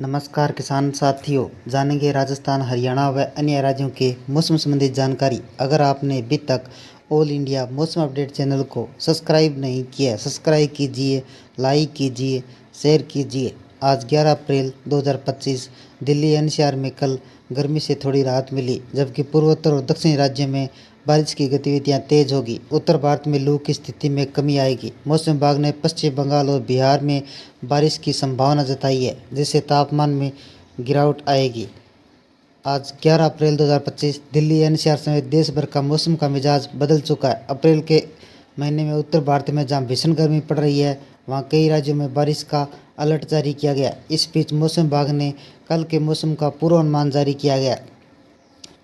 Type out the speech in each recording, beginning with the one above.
नमस्कार किसान साथियों, जानेंगे राजस्थान, हरियाणा व अन्य राज्यों के मौसम संबंधित जानकारी। अगर आपने अभी तक ऑल इंडिया मौसम अपडेट चैनल को सब्सक्राइब नहीं किया है, सब्सक्राइब कीजिए, लाइक कीजिए, शेयर कीजिए। आज 11 अप्रैल 2025 दिल्ली एनसीआर में कल गर्मी से थोड़ी राहत मिली, जबकि पूर्वोत्तर और दक्षिणी राज्यों में बारिश की गतिविधियां तेज होगी। उत्तर भारत में लू की स्थिति में कमी आएगी। मौसम विभाग ने पश्चिम बंगाल और बिहार में बारिश की संभावना जताई है, जिससे तापमान में गिरावट आएगी। आज 11 अप्रैल 2025 दिल्ली एनसीआर समेत देश भर का मौसम का मिजाज बदल चुका है। अप्रैल के महीने में उत्तर भारत में जहां भीषण गर्मी पड़ रही है, वहां कई राज्यों में बारिश का अलर्ट जारी किया गया। इस बीच मौसम विभाग ने कल के मौसम का पूर्वानुमान जारी किया गया।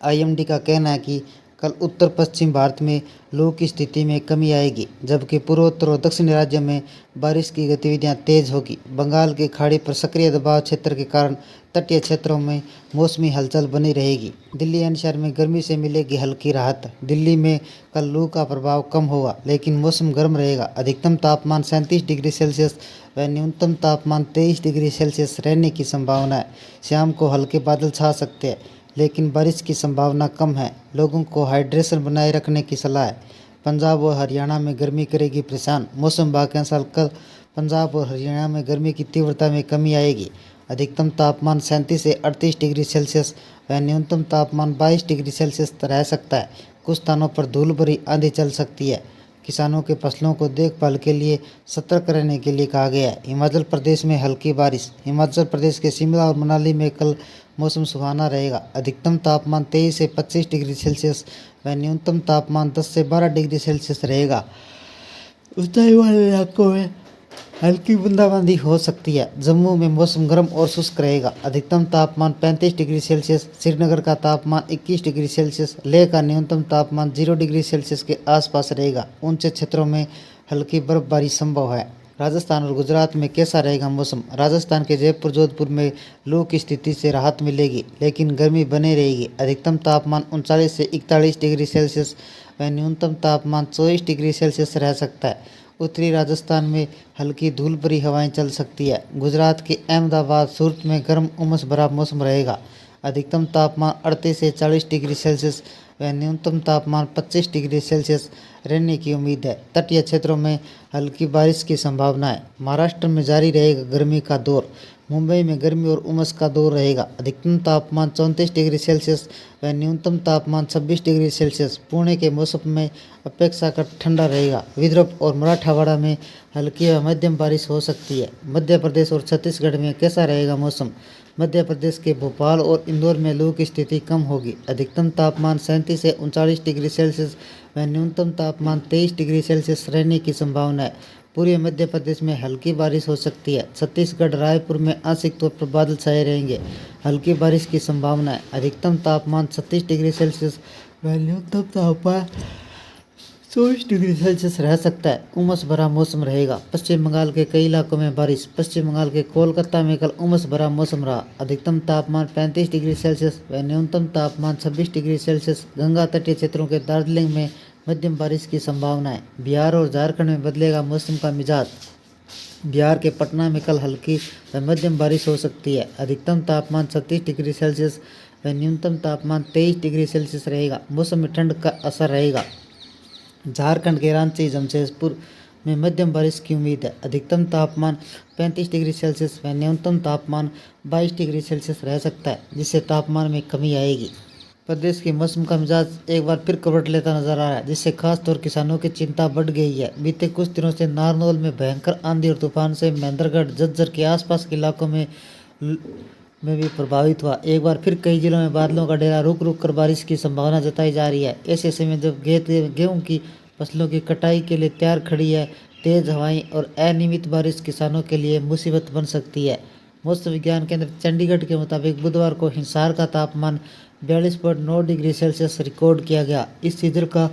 आईएमडी का कहना है कि कल उत्तर पश्चिम भारत में लू की स्थिति में कमी आएगी, जबकि पूर्वोत्तर और दक्षिणी राज्यों में बारिश की गतिविधियां तेज होगी। बंगाल की खाड़ी पर सक्रिय दबाव क्षेत्र के कारण तटीय क्षेत्रों में मौसमी हलचल बनी रहेगी। दिल्ली एनसीआर में गर्मी से मिलेगी हल्की राहत। दिल्ली में कल लू का प्रभाव कम होगा, लेकिन मौसम गर्म रहेगा। अधिकतम तापमान 37 डिग्री सेल्सियस व न्यूनतम तापमान 23 डिग्री सेल्सियस रहने की संभावना है। शाम को हल्के बादल छा सकते हैं, लेकिन बारिश की संभावना कम है। लोगों को हाइड्रेशन बनाए रखने की सलाह है। पंजाब और हरियाणा में गर्मी करेगी परेशान। मौसम विभाग के अनुसार कल पंजाब और हरियाणा में गर्मी की तीव्रता में कमी आएगी। अधिकतम तापमान 37 से 38 डिग्री सेल्सियस व न्यूनतम तापमान 22 डिग्री सेल्सियस रह सकता है। कुछ स्थानों पर धूल भरी आंधी चल सकती है। किसानों के फसलों को देखभाल के लिए सतर्क रहने के लिए कहा गया है। हिमाचल प्रदेश में हल्की बारिश। हिमाचल प्रदेश के शिमला और मनाली में कल मौसम सुहाना रहेगा। अधिकतम तापमान 23 से 25 डिग्री सेल्सियस व न्यूनतम तापमान 10 से 12 डिग्री सेल्सियस रहेगा। ऊंचाई वाले इलाकों में हल्की बूंदाबांदी हो सकती है। जम्मू में मौसम गर्म और शुष्क रहेगा। अधिकतम तापमान 35 डिग्री सेल्सियस, श्रीनगर का तापमान 21 डिग्री सेल्सियस, लेह का न्यूनतम तापमान 0 डिग्री सेल्सियस के आसपास रहेगा। ऊंचे क्षेत्रों में हल्की बर्फबारी संभव है। राजस्थान और गुजरात में कैसा रहेगा मौसम? राजस्थान के जयपुर, जोधपुर में लू की स्थिति से राहत मिलेगी, लेकिन गर्मी बने रहेगी। अधिकतम तापमान 39 से 41 डिग्री सेल्सियस व न्यूनतम तापमान 24 डिग्री सेल्सियस रह सकता है। उत्तरी राजस्थान में हल्की धूल भरी हवाएं चल सकती है। गुजरात के अहमदाबाद, सूरत में गर्म उमस भरा मौसम रहेगा। अधिकतम तापमान 38 से 40 डिग्री सेल्सियस व न्यूनतम तापमान 25 डिग्री सेल्सियस रहने की उम्मीद है। तटीय क्षेत्रों में हल्की बारिश की संभावना है। महाराष्ट्र में जारी रहेगा गर्मी का दौर। मुंबई में गर्मी और उमस का दौर रहेगा। अधिकतम तापमान 34 डिग्री सेल्सियस व न्यूनतम तापमान 26 डिग्री सेल्सियस। पुणे के मौसम में अपेक्षाकृत ठंडा रहेगा। विदर्भ और मराठवाड़ा में हल्की व मध्यम बारिश हो सकती है। मध्य प्रदेश और छत्तीसगढ़ में कैसा रहेगा मौसम? मध्य प्रदेश के भोपाल और इंदौर में लू की स्थिति कम होगी। अधिकतम तापमान 37 से 39 डिग्री सेल्सियस व न्यूनतम तापमान 23 डिग्री सेल्सियस रहने की संभावना है। पूर्वी मध्य प्रदेश में हल्की बारिश हो सकती है। छत्तीसगढ़, रायपुर में आंशिक तौर पर बादल छाए रहेंगे। हल्की बारिश की संभावना है। अधिकतम तापमान 36 डिग्री सेल्सियस व न्यूनतम तापमान 24 डिग्री सेल्सियस रह सकता है। उमस भरा मौसम रहेगा। पश्चिम बंगाल के कई इलाकों में बारिश। पश्चिम बंगाल के कोलकाता में कल उमस भरा मौसम रहा। अधिकतम तापमान 35 डिग्री सेल्सियस व न्यूनतम तापमान 26 डिग्री सेल्सियस। गंगा तटीय क्षेत्रों के दार्जिलिंग में मध्यम बारिश की संभावना है। बिहार और झारखंड में बदलेगा मौसम का मिजाज। बिहार के पटना में कल हल्की व मध्यम बारिश हो सकती है। अधिकतम तापमान 36 डिग्री सेल्सियस व न्यूनतम तापमान 23 डिग्री सेल्सियस रहेगा। मौसम में ठंड का असर रहेगा। झारखंड के रांची, जमशेदपुर में मध्यम बारिश की उम्मीद है। अधिकतम तापमान 35 डिग्री सेल्सियस व न्यूनतम तापमान 22 डिग्री सेल्सियस रह सकता है, जिससे तापमान में कमी आएगी। प्रदेश के मौसम का मिजाज एक बार फिर करवट लेता नजर आ रहा है, जिससे खासतौर किसानों की चिंता बढ़ गई है। बीते कुछ दिनों से नारनौल में भयंकर आंधी और तूफान से महेंद्रगढ़, झज्जर के आसपास के इलाकों में भी प्रभावित हुआ। एक बार फिर कई जिलों में बादलों का डेरा रुक रुक कर बारिश की संभावना जताई जा रही है। ऐसे समय जब गेहूं की फसलों की कटाई के लिए तैयार खड़ी है, तेज हवाएं और अनियमित बारिश किसानों के लिए मुसीबत बन सकती है। मौसम विज्ञान केंद्र चंडीगढ़ के मुताबिक बुधवार को हिसार का तापमान 42.9 डिग्री सेल्सियस रिकॉर्ड किया गया। इस सीजन का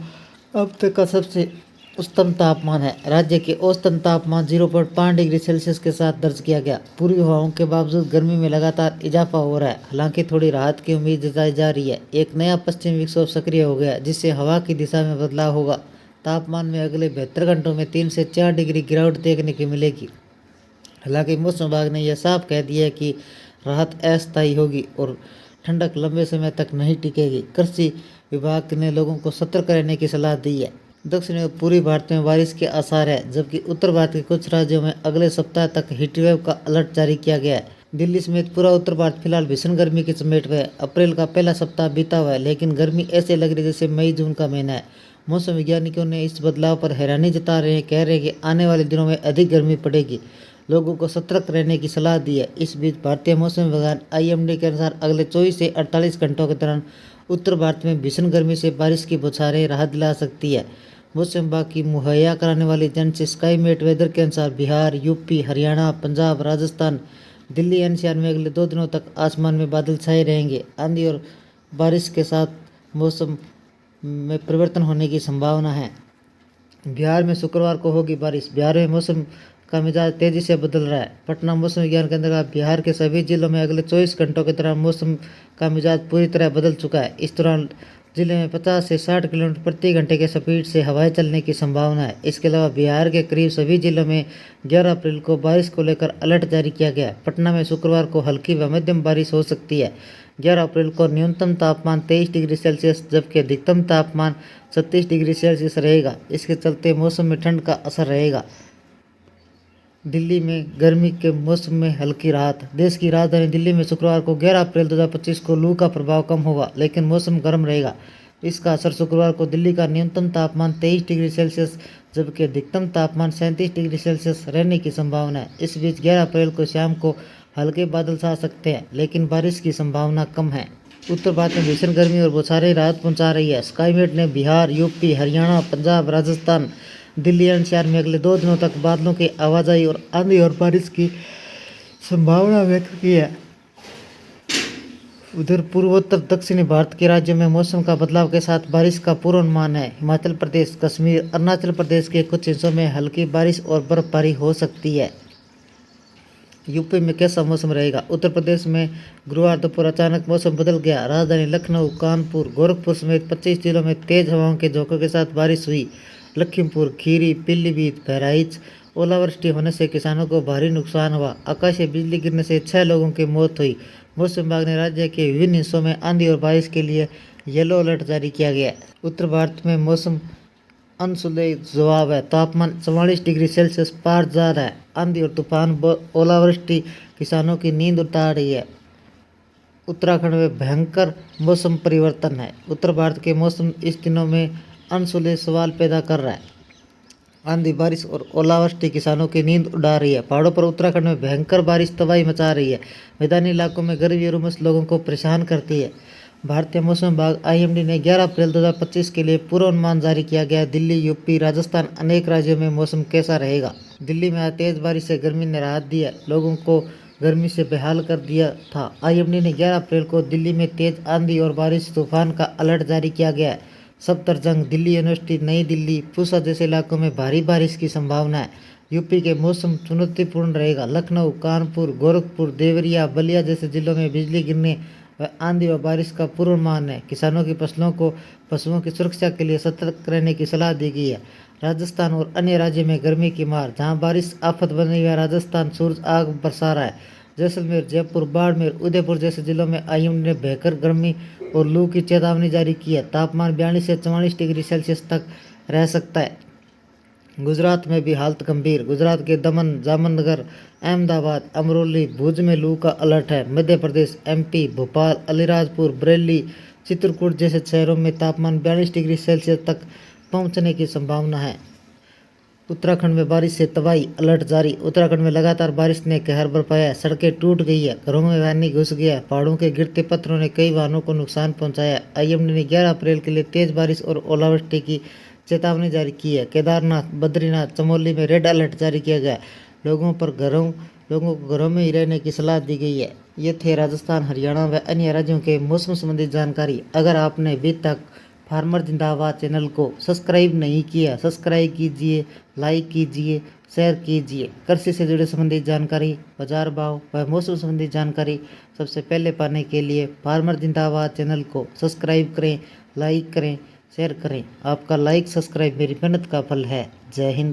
अब तक का सबसे उच्चतम तापमान है। राज्य के औसतन तापमान 0.5 डिग्री सेल्सियस के साथ दर्ज किया गया। पूर्वी हवाओं के बावजूद गर्मी में लगातार इजाफा हो रहा है। हालांकि थोड़ी राहत की उम्मीद जताई जा रही है। एक नया पश्चिमी विक्षोभ सक्रिय हो गया, जिससे हवा की दिशा में बदलाव होगा। तापमान में अगले 72 घंटों में 3 से 4 डिग्री गिरावट देखने की मिलेगी। हालांकि मौसम विभाग ने यह साफ कह दिया है कि राहत अस्थायी होगी और ठंडक लंबे समय तक नहीं टिकेगी। कृषि विभाग ने लोगों को सतर्क रहने की सलाह दी है। दक्षिण और पूर्वी भारत में बारिश के आसार है, जबकि उत्तर भारत के कुछ राज्यों में अगले सप्ताह तक हीटवेव का अलर्ट जारी किया गया है। दिल्ली समेत पूरा उत्तर भारत फिलहाल भीषण गर्मी की चपेट में है। अप्रैल का पहला सप्ताह बीता हुआ है, लेकिन गर्मी ऐसे लग रही है जैसे मई जून का महीना है। मौसम वैज्ञानिकों ने इस बदलाव पर हैरानी जता रहे हैं, कह रहे हैं कि आने वाले दिनों में अधिक गर्मी पड़ेगी। लोगों को सतर्क रहने की सलाह दी है। इस बीच भारतीय मौसम विभाग IMD के अनुसार अगले 24 से 48 घंटों के दौरान उत्तर भारत में भीषण गर्मी से बारिश की बौछारें राहत दिला सकती है। मौसम विभाग की मुहैया कराने वाली एजेंसी स्काईमेट वेदर के अनुसार बिहार, यूपी, हरियाणा, पंजाब, राजस्थान, दिल्ली, NCR में अगले 2 दिनों तक आसमान में बादल छाए रहेंगे। आंधी और बारिश के साथ मौसम में परिवर्तन होने की संभावना है। बिहार में शुक्रवार को होगी बारिश। बिहार में मौसम का मिजाज तेजी से बदल रहा है। पटना मौसम विज्ञान केंद्र का बिहार के सभी जिलों में अगले 24 घंटों के दौरान मौसम का मिजाज पूरी तरह बदल चुका है। इस दौरान जिले में 50 से 60 किलोमीटर प्रति घंटे के स्पीड से हवाएं चलने की संभावना है। इसके अलावा बिहार के करीब सभी जिलों में 11 अप्रैल को बारिश को लेकर अलर्ट जारी किया गया है। पटना में शुक्रवार को हल्की व मध्यम बारिश हो सकती है। 11 अप्रैल को न्यूनतम तापमान 23 डिग्री सेल्सियस जबकि अधिकतम तापमान 36 डिग्री सेल्सियस रहेगा। इसके चलते मौसम में ठंड का असर रहेगा। दिल्ली में गर्मी के मौसम में हल्की राहत। देश की राजधानी दिल्ली में शुक्रवार को 11 अप्रैल 2025 को लू का प्रभाव कम होगा, लेकिन मौसम गर्म रहेगा। इसका असर शुक्रवार को दिल्ली का न्यूनतम तापमान 23 डिग्री सेल्सियस जबकि अधिकतम तापमान 37 डिग्री सेल्सियस रहने की संभावना है। इस बीच 11 अप्रैल को शाम को हल्के बादल छा सकते हैं, लेकिन बारिश की संभावना कम है। उत्तर भारत में भीषण गर्मी और बौछारें राहत पहुंचा रही है। स्काईमेट ने बिहार, यूपी, हरियाणा, पंजाब, राजस्थान, दिल्ली, NCR में अगले 2 दिनों तक बादलों की आवाजाही और आंधी और बारिश की संभावना व्यक्त की है। उधर पूर्वोत्तर दक्षिणी भारत के राज्यों में मौसम का बदलाव के साथ बारिश का पूर्वानुमान है। हिमाचल प्रदेश, कश्मीर, अरुणाचल प्रदेश के कुछ हिस्सों में हल्की बारिश और बर्फबारी हो सकती है। यूपी में कैसा मौसम रहेगा? उत्तर प्रदेश में गुरुवार दोपहर अचानक मौसम बदल गया। राजधानी लखनऊ, कानपुर, गोरखपुर समेत 25 जिलों में तेज हवाओं के झोंकों के साथ बारिश हुई। लखीमपुर खीरी, पीलीभीत, बहराइच ओलावृष्टि होने से किसानों को भारी नुकसान हुआ। आकाशीय बिजली गिरने से 6 लोगों की मौत हुई। मौसम विभाग ने राज्य के विभिन्न हिस्सों में आंधी और बारिश के लिए येलो अलर्ट जारी किया गया है। उत्तर भारत में मौसम अनसुलझे जवाब है। तापमान 44 डिग्री सेल्सियस पार जा रहा है। आंधी और तूफान ओलावृष्टि किसानों की नींद उतार रही है। उत्तराखंड में भयंकर मौसम परिवर्तन है। उत्तर भारत के मौसम इस दिनों में अनसुलझे सवाल पैदा कर रहा है। आंधी, बारिश और ओलावृष्टि किसानों की नींद उड़ा रही है। पहाड़ों पर उत्तराखंड में भयंकर बारिश तबाही मचा रही है। मैदानी इलाकों में गर्मी और उमस लोगों को परेशान करती है। भारतीय मौसम विभाग IMD ने 11 अप्रैल 2025 के लिए पूर्वानुमान जारी किया गया। दिल्ली, यूपी, राजस्थान अनेक राज्यों में मौसम कैसा रहेगा? दिल्ली में आज तेज बारिश से गर्मी ने राहत दी है। लोगों को गर्मी से बेहाल कर दिया था। IMD ने 11 अप्रैल को दिल्ली में तेज आंधी और बारिश तूफान का अलर्ट जारी किया गया है। सफदरजंग, दिल्ली यूनिवर्सिटी, नई दिल्ली, पूसा जैसे इलाकों में भारी बारिश की संभावना है। यूपी के मौसम चुनौतीपूर्ण रहेगा। लखनऊ, कानपुर, गोरखपुर, देवरिया, बलिया जैसे जिलों में बिजली गिरने व आंधी और बारिश का पूर्वानुमान है। किसानों की फसलों को पशुओं की सुरक्षा के लिए सतर्क रहने की सलाह दी गई है। राजस्थान और अन्य राज्यों में गर्मी की मार। जहां बारिश आफत बनी हुई है, राजस्थान सूरज आग बरसा रहा है। जैसलमेर, जयपुर, बाड़मेर, उदयपुर जैसे जिलों में IMD ने भयंकर गर्मी और लू की चेतावनी जारी की है। तापमान 42 से 44 डिग्री सेल्सियस तक रह सकता है। गुजरात में भी हालत गंभीर। गुजरात के दमन, जामनगर, अहमदाबाद, अमरोली, भुज में लू का अलर्ट है। मध्य प्रदेश, MP, भोपाल, अलीराजपुर, बरेली, चित्रकूट जैसे शहरों में तापमान 42 डिग्री सेल्सियस तक पहुंचने की संभावना है। उत्तराखंड में बारिश से तबाही, अलर्ट जारी। उत्तराखंड में लगातार बारिश ने कहर बरपाया है। सड़कें टूट गई है, घरों में पानी घुस गया है। पहाड़ों के गिरते पत्थरों ने कई वाहनों को नुकसान पहुंचाया है। IMD ने 11 अप्रैल के लिए तेज बारिश और ओलावृष्टि की चेतावनी जारी की है। केदारनाथ, बद्रीनाथ, चमोली में रेड अलर्ट जारी किया गया है। लोगों को घरों में ही रहने की सलाह दी गई है। ये थे राजस्थान, हरियाणा व अन्य राज्यों के मौसम संबंधी जानकारी। अगर आपने अभी तक फार्मर जिंदाबाद चैनल को सब्सक्राइब नहीं किया, सब्सक्राइब कीजिए, लाइक कीजिए, शेयर कीजिए। कृषि से जुड़े संबंधित जानकारी, बाजार भाव व मौसम संबंधी जानकारी सबसे पहले पाने के लिए फार्मर जिंदाबाद चैनल को सब्सक्राइब करें, लाइक करें, शेयर करें। आपका लाइक सब्सक्राइब मेरी मेहनत का फल है। जय हिंद।